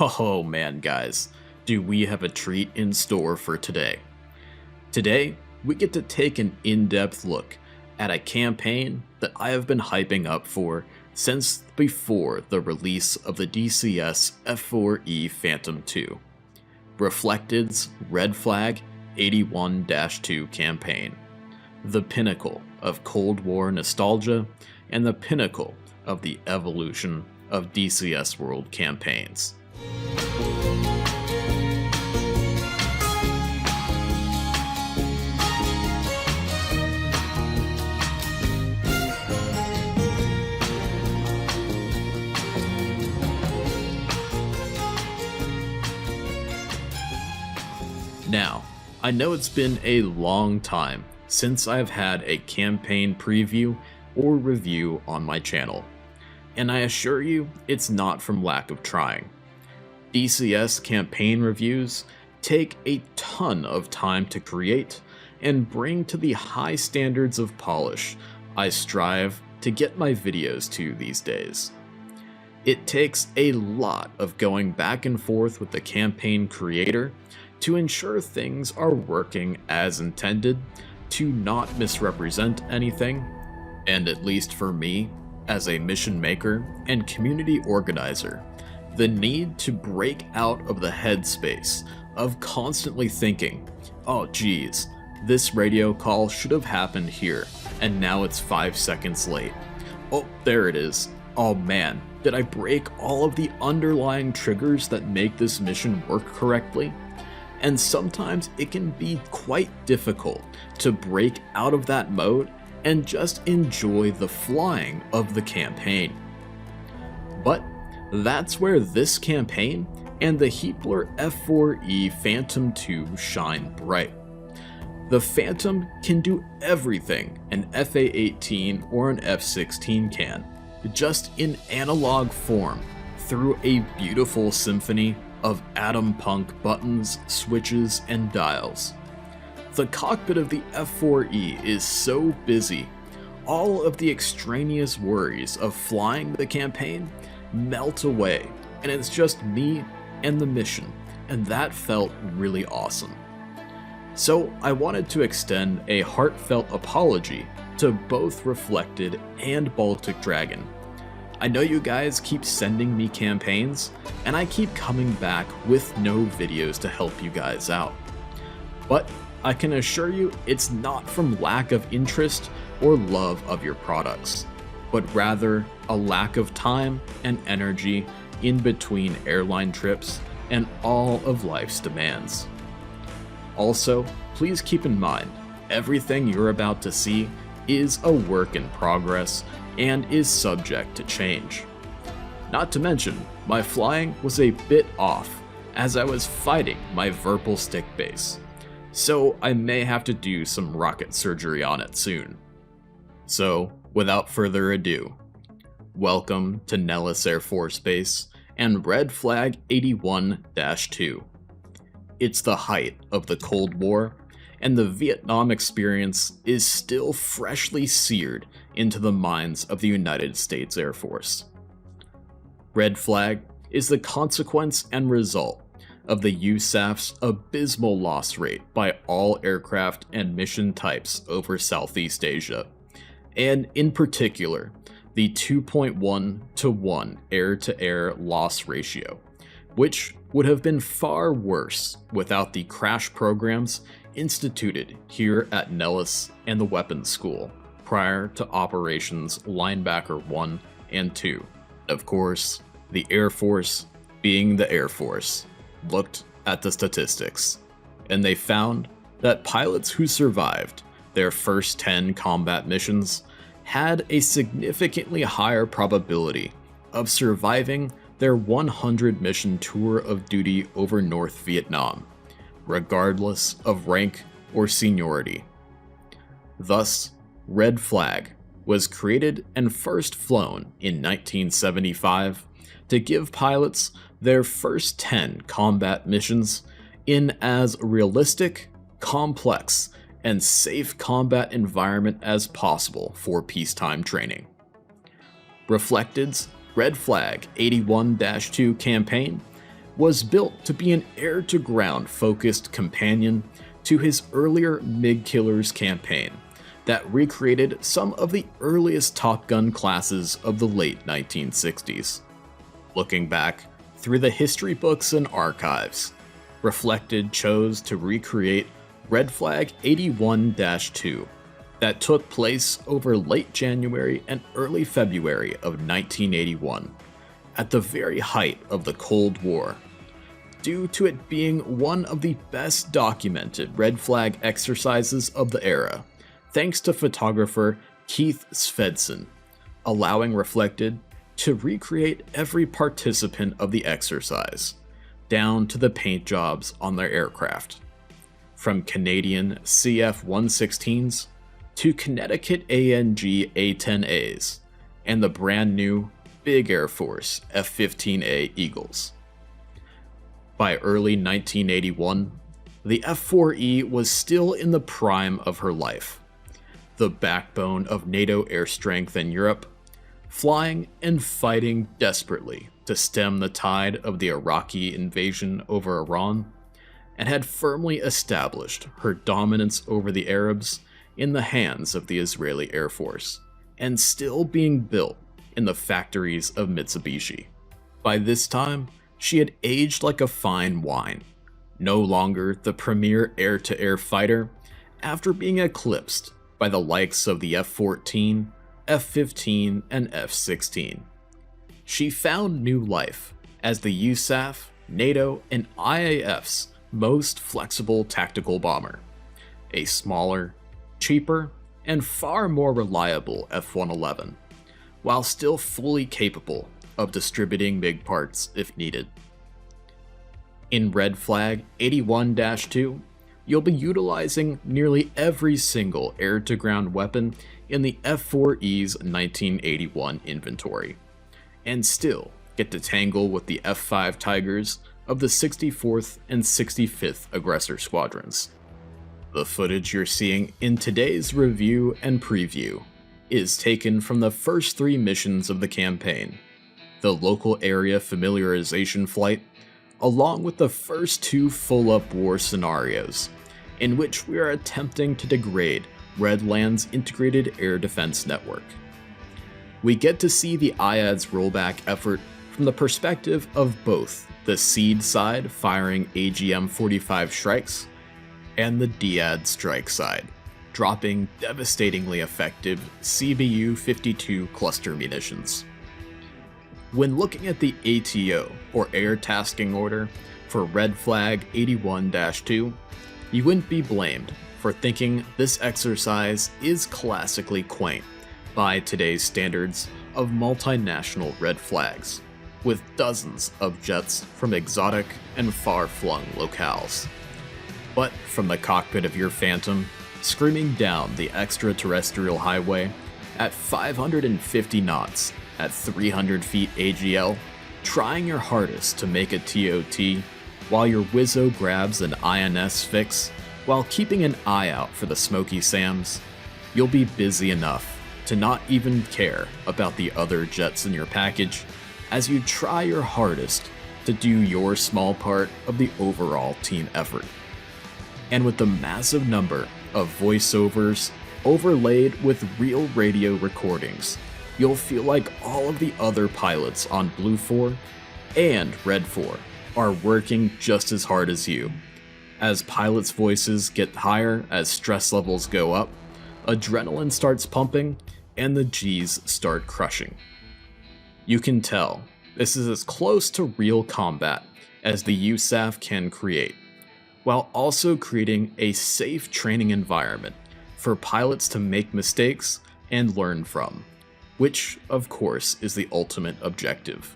Oh man, guys, do we have a treat in store for today? Today, we get to take an in-depth look at a campaign that I have been hyping up for since before the release of the DCS F-4E Phantom II, Reflected's Red Flag 81-2 campaign, the pinnacle of Cold War nostalgia and the pinnacle of the evolution of DCS World campaigns. Now, I know it's been a long time since I've had a campaign preview or review on my channel, and I assure you it's not from lack of trying. DCS campaign reviews take a ton of time to create and bring to the high standards of polish I strive to get my videos to these days. It takes a lot of going back and forth with the campaign creator to ensure things are working as intended, to not misrepresent anything, and at least for me, as a mission maker and community organizer, the need to break out of the headspace of constantly thinking, oh geez, this radio call should have happened here, and now it's 5 seconds late. Oh, there it is. Oh man, did I break all of the underlying triggers that make this mission work correctly? And sometimes it can be quite difficult to break out of that mode and just enjoy the flying of the campaign. But that's where this campaign and the Heatblur F-4E Phantom II shine bright. The Phantom can do everything an FA-18 or an F-16 can, just in analog form, through a beautiful symphony of atom punk buttons, switches, and dials. The cockpit of the F-4E is so busy, all of the extraneous worries of flying the campaign melt away, and it's just me and the mission, and that felt really awesome. So I wanted to extend a heartfelt apology to both Reflected and Baltic Dragon. I know you guys keep sending me campaigns, and I keep coming back with no videos to help you guys out. But I can assure you it's not from lack of interest or love of your products, but rather a lack of time and energy in between airline trips and all of life's demands. Also, please keep in mind, everything you're about to see is a work in progress and is subject to change. Not to mention, my flying was a bit off as I was fighting my Verpal stick base, so I may have to do some rocket surgery on it soon. So, without further ado, welcome to Nellis Air Force Base and Red Flag 81-2. It's the height of the Cold War, and the Vietnam experience is still freshly seared into the minds of the United States Air Force. Red Flag is the consequence and result of the USAF's abysmal loss rate by all aircraft and mission types over Southeast Asia, and in particular, the 2.1 to 1 air-to-air loss ratio, which would have been far worse without the crash programs instituted here at Nellis and the Weapons School prior to Operations Linebacker 1 and 2. Of course, the Air Force, being the Air Force, looked at the statistics, and they found that pilots who survived their first 10 combat missions had a significantly higher probability of surviving their 100 mission tour of duty over North Vietnam, regardless of rank or seniority. Thus, Red Flag was created and first flown in 1975 to give pilots their first 10 combat missions in as realistic, complex, and safe combat environment as possible for peacetime training. Reflected's Red Flag 81-2 campaign was built to be an air-to-ground focused companion to his earlier MiG Killers campaign that recreated some of the earliest Top Gun classes of the late 1960s. Looking back through the history books and archives, Reflected chose to recreate Red Flag 81-2 that took place over late January and early February of 1981, at the very height of the Cold War, due to it being one of the best documented red flag exercises of the era, thanks to photographer Mike Svendsen, allowing Reflected to recreate every participant of the exercise, down to the paint jobs on their aircraft. From Canadian CF-116s to Connecticut ANG A-10As, and the brand new Big Air Force F-15A Eagles. By early 1981, the F-4E was still in the prime of her life, the backbone of NATO air strength in Europe, flying and fighting desperately to stem the tide of the Iraqi invasion over Iran, and had firmly established her dominance over the Arabs in the hands of the Israeli Air Force, and still being built in the factories of Mitsubishi. By this time, she had aged like a fine wine, no longer the premier air-to-air fighter after being eclipsed by the likes of the F-14, F-15, and F-16. She found new life as the USAF, NATO, and IAF's most flexible tactical bomber, a smaller, cheaper, and far more reliable F-111, while still fully capable of distributing MiG parts if needed. In Red Flag 81-2, you'll be utilizing nearly every single air-to-ground weapon in the F-4E's 1981 inventory, and still get to tangle with the F-5 Tigers of the 64th and 65th Aggressor Squadrons. The footage you're seeing in today's review and preview is taken from the first 3 missions of the campaign, the local area familiarization flight, along with the first 2 full-up war scenarios, in which we are attempting to degrade Redland's integrated air defense network. We get to see the IAD's rollback effort from the perspective of both the SEAD side firing AGM-45 strikes, and the DIAD strike side, dropping devastatingly effective CBU-52 cluster munitions. When looking at the ATO, or Air Tasking Order, for Red Flag 81-2, you wouldn't be blamed for thinking this exercise is classically quaint by today's standards of multinational red flags, with dozens of jets from exotic and far-flung locales. But from the cockpit of your Phantom, screaming down the extraterrestrial highway at 550 knots at 300 feet AGL, trying your hardest to make a TOT while your Wizzo grabs an INS fix while keeping an eye out for the Smoky Sams, you'll be busy enough to not even care about the other jets in your package as you try your hardest to do your small part of the overall team effort. And with the massive number of voiceovers overlaid with real radio recordings, you'll feel like all of the other pilots on Blue 4 and Red 4 are working just as hard as you. As pilots' voices get higher as stress levels go up, adrenaline starts pumping, and the G's start crushing. You can tell this is as close to real combat as the USAF can create, while also creating a safe training environment for pilots to make mistakes and learn from, which, of course, is the ultimate objective.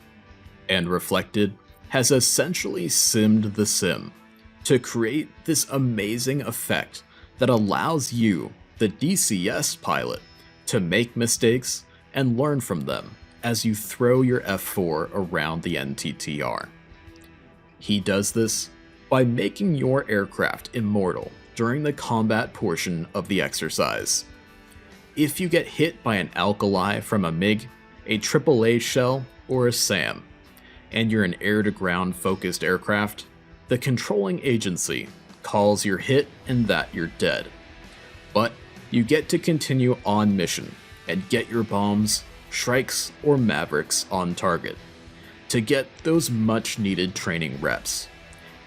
And Reflected has essentially simmed the sim to create this amazing effect that allows you, the DCS pilot, to make mistakes and learn from them as you throw your F4 around the NTTR. He does this by making your aircraft immortal during the combat portion of the exercise. If you get hit by an alkali from a MiG, a AAA shell, or a SAM, and you're an air-to-ground focused aircraft, the controlling agency calls your hit and that you're dead. But you get to continue on mission and get your bombs, Shrikes, or Mavericks on target to get those much needed training reps.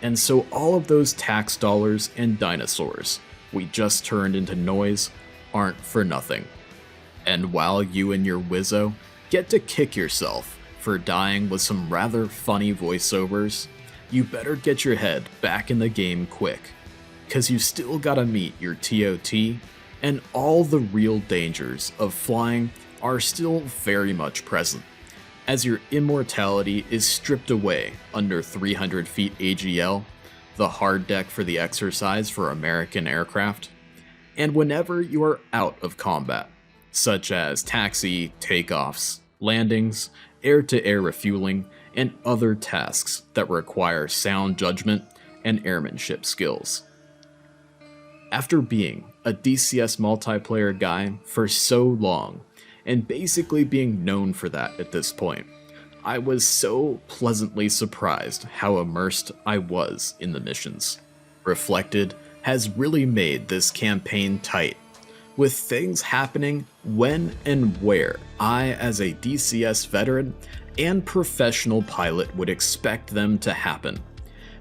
And so all of those tax dollars and dinosaurs we just turned into noise aren't for nothing. And while you and your Wizzo get to kick yourself for dying with some rather funny voiceovers, you better get your head back in the game quick, cause you still gotta meet your TOT, and all the real dangers of flying are still very much present, as your immortality is stripped away under 300 feet AGL, the hard deck for the exercise for American aircraft, and whenever you are out of combat, such as taxi, takeoffs, landings, air-to-air refueling, and other tasks that require sound judgment and airmanship skills. After being a DCS multiplayer guy for so long, and basically being known for that at this point, I was so pleasantly surprised how immersed I was in the missions. Reflected has really made this campaign tight, with things happening when and where I, as a DCS veteran and professional pilot, would expect them to happen,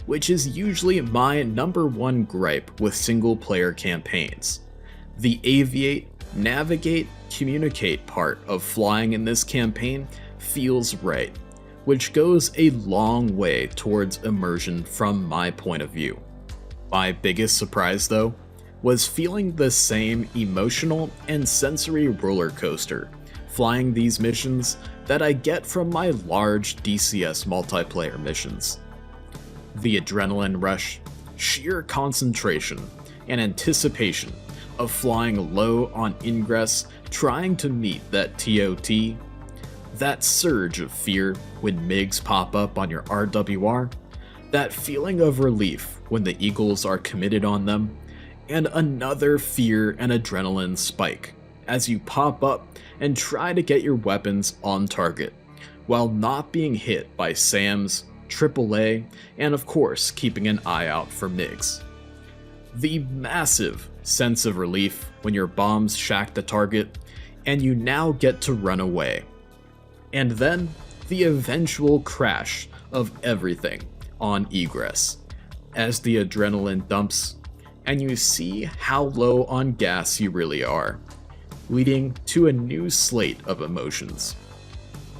which is usually my #1 gripe with single-player campaigns. The aviate, navigate, communicate part of flying in this campaign feels right, which goes a long way towards immersion from my point of view. My biggest surprise, though, was feeling the same emotional and sensory roller coaster flying these missions that I get from my large DCS multiplayer missions. The adrenaline rush, sheer concentration, and anticipation of flying low on ingress trying to meet that TOT, that surge of fear when MiGs pop up on your RWR, that feeling of relief when the Eagles are committed on them, and another fear and adrenaline spike as you pop up and try to get your weapons on target, while not being hit by SAMs, AAA, and of course keeping an eye out for MiGs. The massive sense of relief when your bombs shack the target and you now get to run away. And then the eventual crash of everything on egress, as the adrenaline dumps and you see how low on gas you really are, leading to a new slate of emotions.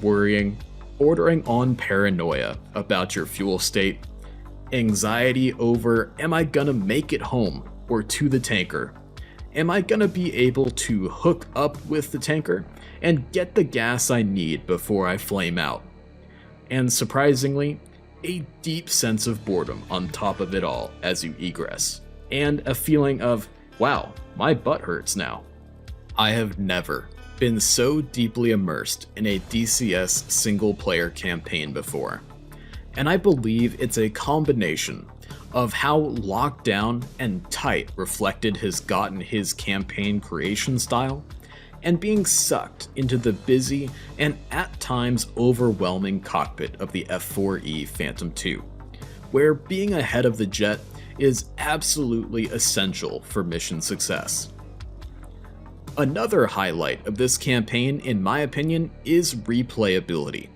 Worrying, bordering on paranoia about your fuel state, anxiety over am I gonna make it home or to the tanker? Am I gonna be able to hook up with the tanker and get the gas I need before I flame out? And surprisingly, a deep sense of boredom on top of it all as you egress, and a feeling of, wow, my butt hurts now. I have never been so deeply immersed in a DCS single-player campaign before, and I believe it's a combination of how locked down and tight Reflected has gotten his campaign creation style, and being sucked into the busy and at times overwhelming cockpit of the F-4E Phantom II, where being ahead of the jet is absolutely essential for mission success. Another highlight of this campaign, in my opinion, is replayability.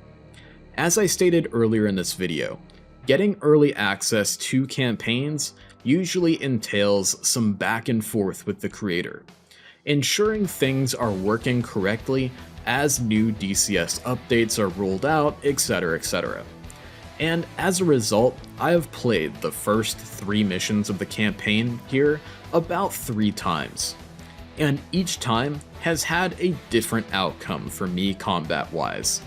As I stated earlier in this video, getting early access to campaigns usually entails some back and forth with the creator, ensuring things are working correctly as new DCS updates are rolled out, etc, etc. And as a result, I have played the first 3 missions of the campaign here about 3 times, and each time has had a different outcome for me combat-wise.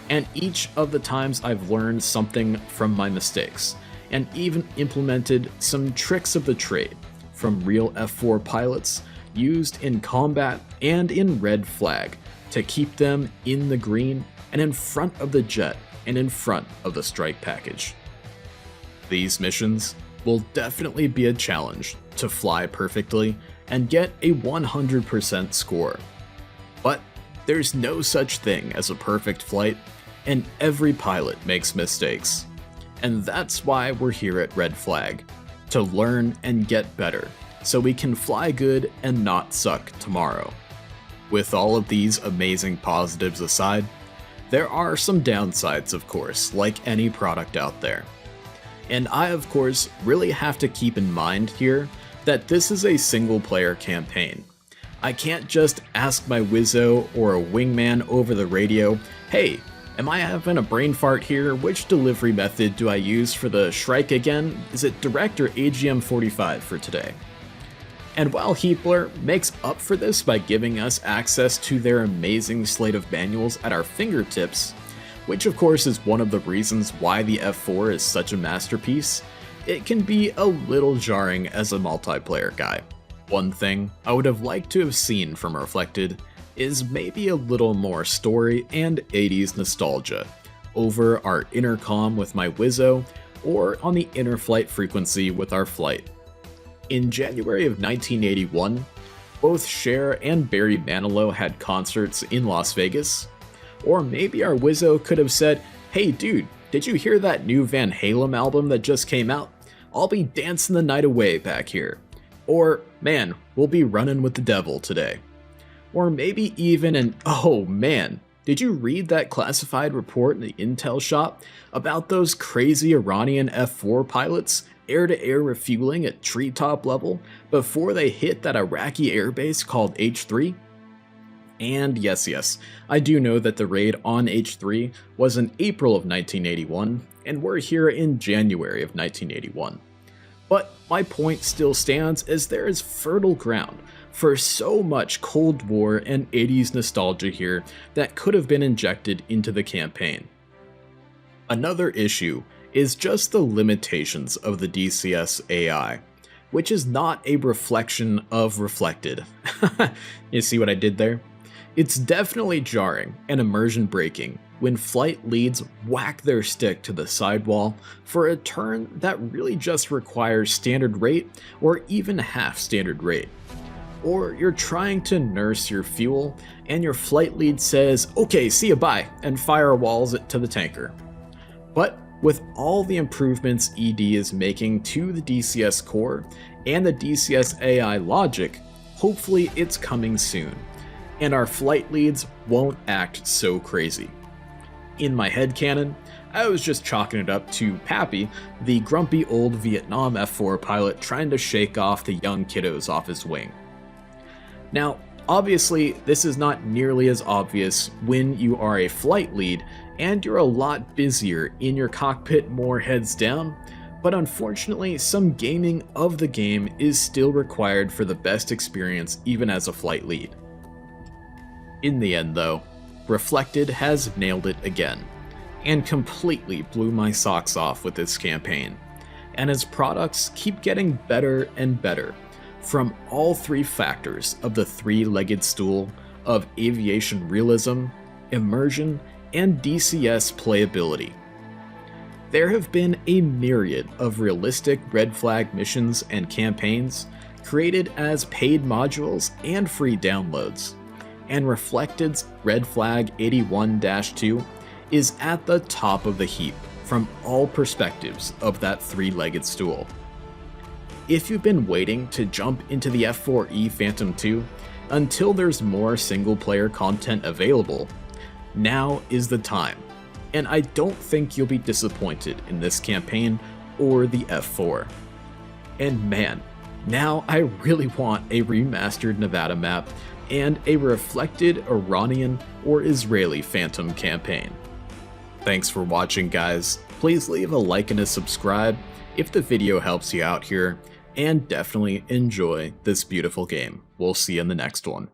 And each of the times I've learned something from my mistakes, and even implemented some tricks of the trade from real F4 pilots used in combat and in red flag to keep them in the green and in front of the jet and in front of the strike package. These missions will definitely be a challenge to fly perfectly and get a 100% score. But there's no such thing as a perfect flight, and every pilot makes mistakes. And that's why we're here at Red Flag, to learn and get better, so we can fly good and not suck tomorrow. With all of these amazing positives aside, there are some downsides, of course, like any product out there. And I, of course, really have to keep in mind here that this is a single-player campaign. I can't just ask my Wizzo or a wingman over the radio, "Hey, am I having a brain fart here? Which delivery method do I use for the Shrike again? Is it direct or AGM-45 for today?" And while Heatblur makes up for this by giving us access to their amazing slate of manuals at our fingertips, which of course is one of the reasons why the F4 is such a masterpiece, it can be a little jarring as a multiplayer guy. One thing I would have liked to have seen from Reflected is maybe a little more story and 80s nostalgia over our intercom with my Wizzo or on the inter-flight frequency with our flight. In January of 1981, both Cher and Barry Manilow had concerts in Las Vegas. Or maybe our Wizzo could have said, "Hey dude, did you hear that new Van Halen album that just came out? I'll be dancing the night away back here." Or, "Man, we'll be running with the devil today." Or maybe even an, "Oh man, did you read that classified report in the intel shop about those crazy Iranian F-4 pilots air-to-air refueling at treetop level before they hit that Iraqi airbase called H3? And yes, I do know that the raid on H3 was in April of 1981, and we're here in January of 1981. But my point still stands, as there is fertile ground for so much Cold War and 80s nostalgia here that could have been injected into the campaign. Another issue is just the limitations of the DCS AI, which is not a reflection of Reflected. You see what I did there? It's definitely jarring and immersion breaking when flight leads whack their stick to the sidewall for a turn that really just requires standard rate or even half standard rate. Or you're trying to nurse your fuel and your flight lead says, "Okay, see ya, bye," and firewalls it to the tanker. But with all the improvements ED is making to the DCS core and the DCS AI logic, hopefully it's coming soon, and our flight leads won't act so crazy. In my headcanon, I was just chalking it up to Pappy, the grumpy old Vietnam F4 pilot trying to shake off the young kiddos off his wing. Now, obviously, this is not nearly as obvious when you are a flight lead and you're a lot busier in your cockpit, more heads down, but unfortunately some gaming of the game is still required for the best experience even as a flight lead. In the end though, Reflected has nailed it again, and completely blew my socks off with this campaign, and its products keep getting better and better from all three factors of the three-legged stool of aviation realism, immersion, and DCS playability. There have been a myriad of realistic Red Flag missions and campaigns created as paid modules and free downloads, and Reflected's Red Flag 81-2 is at the top of the heap from all perspectives of that three-legged stool. If you've been waiting to jump into the F-4E Phantom II until there's more single-player content available, now is the time, and I don't think you'll be disappointed in this campaign or the F4. And man, now I really want a remastered Nevada map and a reflected Iranian or Israeli Phantom campaign. Thanks for watching, guys. Please leave a like and a subscribe if the video helps you out here, and definitely enjoy this beautiful game. We'll see you in the next one.